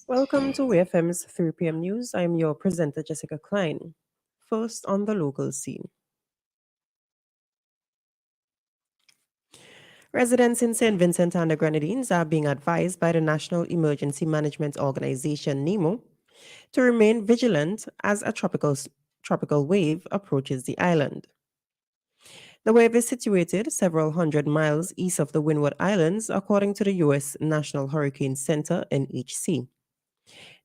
Welcome to WEFM's 3 p.m. news. I'm your presenter, Jessica Klein. First on the local scene. Residents in St. Vincent and the Grenadines are being advised by the National Emergency Management Organization, NEMO, to remain vigilant as a tropical wave approaches the island. The wave is situated several hundred miles east of the Windward Islands, according to the U.S. National Hurricane Center, NHC.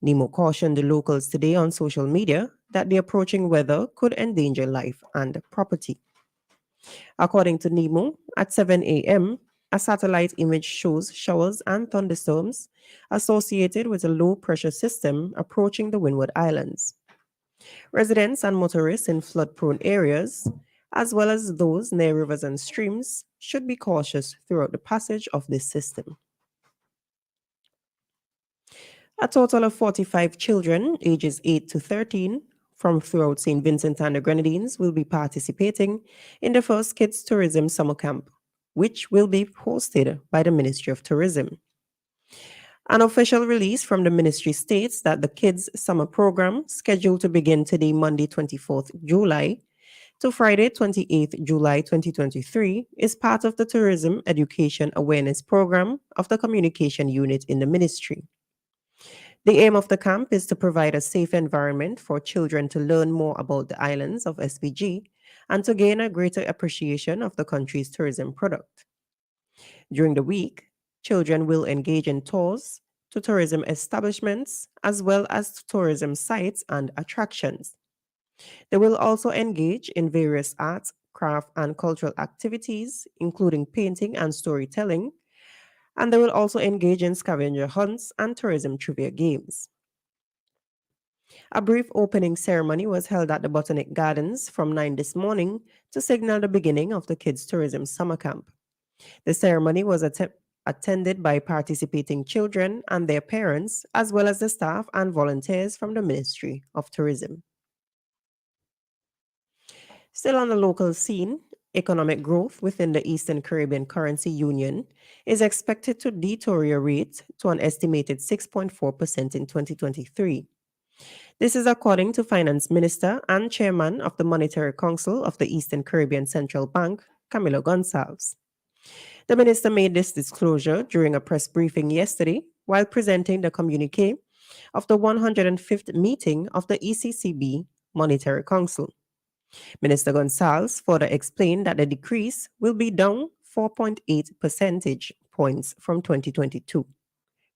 NEMO cautioned the locals today on social media that the approaching weather could endanger life and property. According to NEMO, at 7 a.m., a satellite image shows showers and thunderstorms associated with a low-pressure system approaching the Windward Islands. Residents and motorists in flood-prone areas, as well as those near rivers and streams, should be cautious throughout the passage of this system. A total of 45 children, ages 8 to 13, from throughout St. Vincent and the Grenadines will be participating in the first Kids Tourism Summer Camp, which will be hosted by the Ministry of Tourism. An official release from the ministry states that the Kids Summer Program, scheduled to begin today, Monday, 24th July, to Friday, 28th July 2023, is part of the Tourism Education Awareness Program of the Communication Unit in the ministry. The aim of the camp is to provide a safe environment for children to learn more about the islands of SVG and to gain a greater appreciation of the country's tourism product. During the week, children will engage in tours to tourism establishments as well as tourism sites and attractions. They will also engage in various arts, craft, and cultural activities, including painting and storytelling, and they will also engage in scavenger hunts and tourism trivia games. A brief opening ceremony was held at the Botanic Gardens from 9 this morning to signal the beginning of the Kids Tourism Summer Camp. The ceremony was attended by participating children and their parents, as well as the staff and volunteers from the Ministry of Tourism. Still on the local scene, economic growth within the Eastern Caribbean Currency Union is expected to deteriorate to an estimated 6.4% in 2023. This is according to Finance Minister and Chairman of the Monetary Council of the Eastern Caribbean Central Bank, Camilo Gonçalves. The minister made this disclosure during a press briefing yesterday while presenting the communique of the 105th meeting of the ECCB Monetary Council. Minister Gonçalves further explained that the decrease will be down 4.8 percentage points from 2022.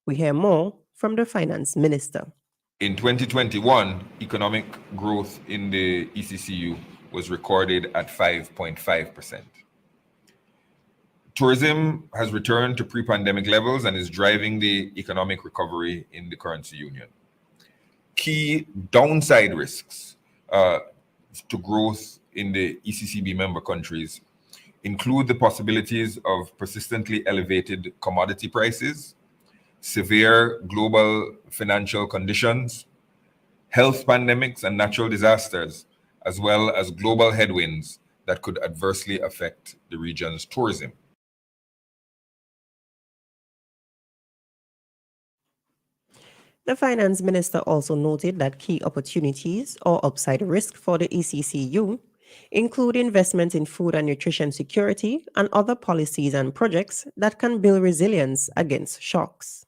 We hear more from the Finance Minister. In 2021, economic growth in the ECCU was recorded at 5.5%. Tourism has returned to pre-pandemic levels and is driving the economic recovery in the currency union. Key downside risks to growth in the ECCB member countries include the possibilities of persistently elevated commodity prices, severe global financial conditions, health pandemics and natural disasters, as well as global headwinds that could adversely affect the region's tourism. The Finance Minister also noted that key opportunities or upside risk for the ECCU include investment in food and nutrition security and other policies and projects that can build resilience against shocks.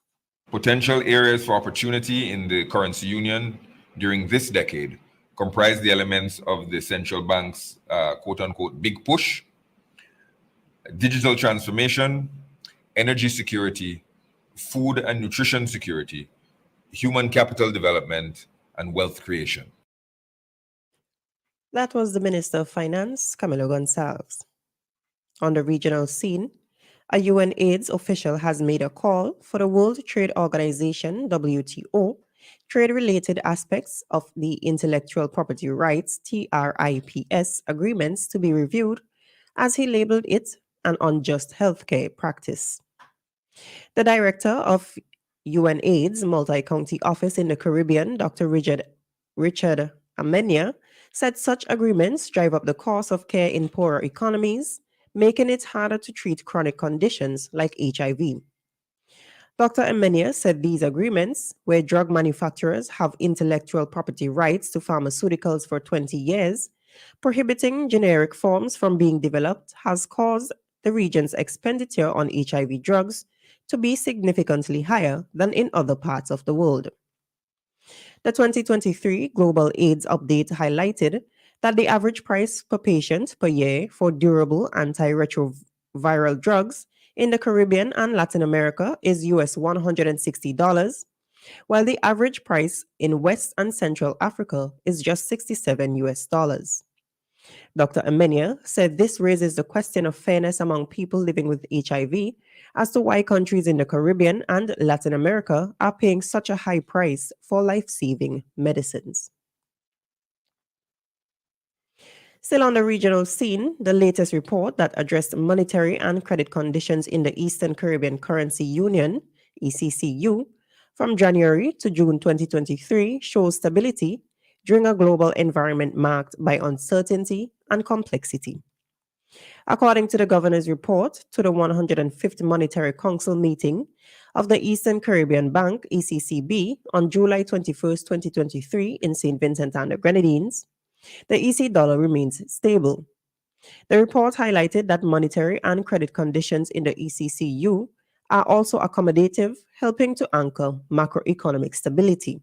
Potential areas for opportunity in the currency union during this decade comprise the elements of the central bank's quote-unquote big push, digital transformation, energy security, food and nutrition security, human capital development, and wealth creation. That was the Minister of Finance, Camilo Gonçalves. On the regional scene, a UN AIDS official has made a call for the World Trade Organization, WTO, trade-related aspects of the Intellectual Property Rights, TRIPS, agreements to be reviewed, as he labeled it an unjust healthcare practice. The director of UNAIDS Multi-County Office in the Caribbean, Dr. Richard Amenia, said such agreements drive up the cost of care in poorer economies, making it harder to treat chronic conditions like HIV. Dr. Emenia said these agreements, where drug manufacturers have intellectual property rights to pharmaceuticals for 20 years, prohibiting generic forms from being developed, has caused the region's expenditure on HIV drugs to be significantly higher than in other parts of the world. The 2023 Global AIDS Update highlighted that the average price per patient per year for durable antiretroviral drugs in the Caribbean and Latin America is US $160, while the average price in West and Central Africa is just 67 US dollars. Dr. Amenia said this raises the question of fairness among people living with HIV as to why countries in the Caribbean and Latin America are paying such a high price for life saving medicines. Still on the regional scene, the latest report that addressed monetary and credit conditions in the Eastern Caribbean Currency Union, ECCU, from January to June 2023 shows stability during a global environment marked by uncertainty and complexity. According to the governor's report to the 105th Monetary Council meeting of the Eastern Caribbean Bank, ECCB, on July 21st, 2023 in St. Vincent and the Grenadines, the EC dollar remains stable. The report highlighted that monetary and credit conditions in the ECCU are also accommodative, helping to anchor macroeconomic stability.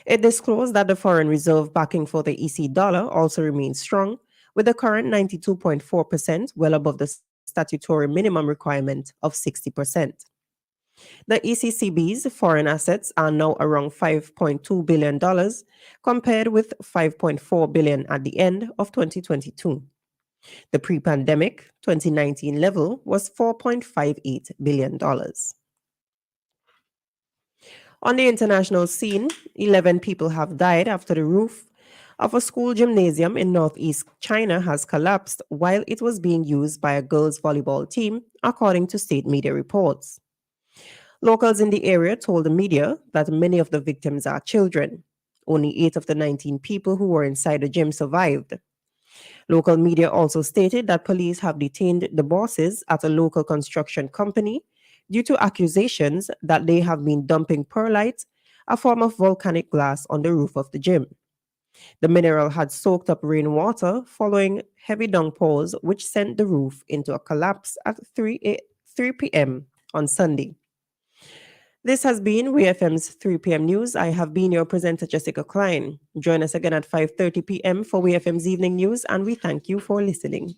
It disclosed that the foreign reserve backing for the EC dollar also remains strong, with the current 92.4% well above the statutory minimum requirement of 60%. The ECCB's foreign assets are now around $5.2 billion, compared with $5.4 billion at the end of 2022. The pre-pandemic 2019 level was $4.58 billion. On the international scene, 11 people have died after the roof of a school gymnasium in northeast China has collapsed while it was being used by a girls' volleyball team, according to state media reports. Locals in the area told the media that many of the victims are children. Only 8 of the 19 people who were inside the gym survived. Local media also stated that police have detained the bosses at a local construction company due to accusations that they have been dumping perlite, a form of volcanic glass, on the roof of the gym. The mineral had soaked up rainwater following heavy downpours, which sent the roof into a collapse at 3 p.m. on Sunday. This has been WEFM's 3 p.m. news. I have been your presenter, Jessica Klein. Join us again at 5:30 p.m. for WEFM's evening news, and we thank you for listening.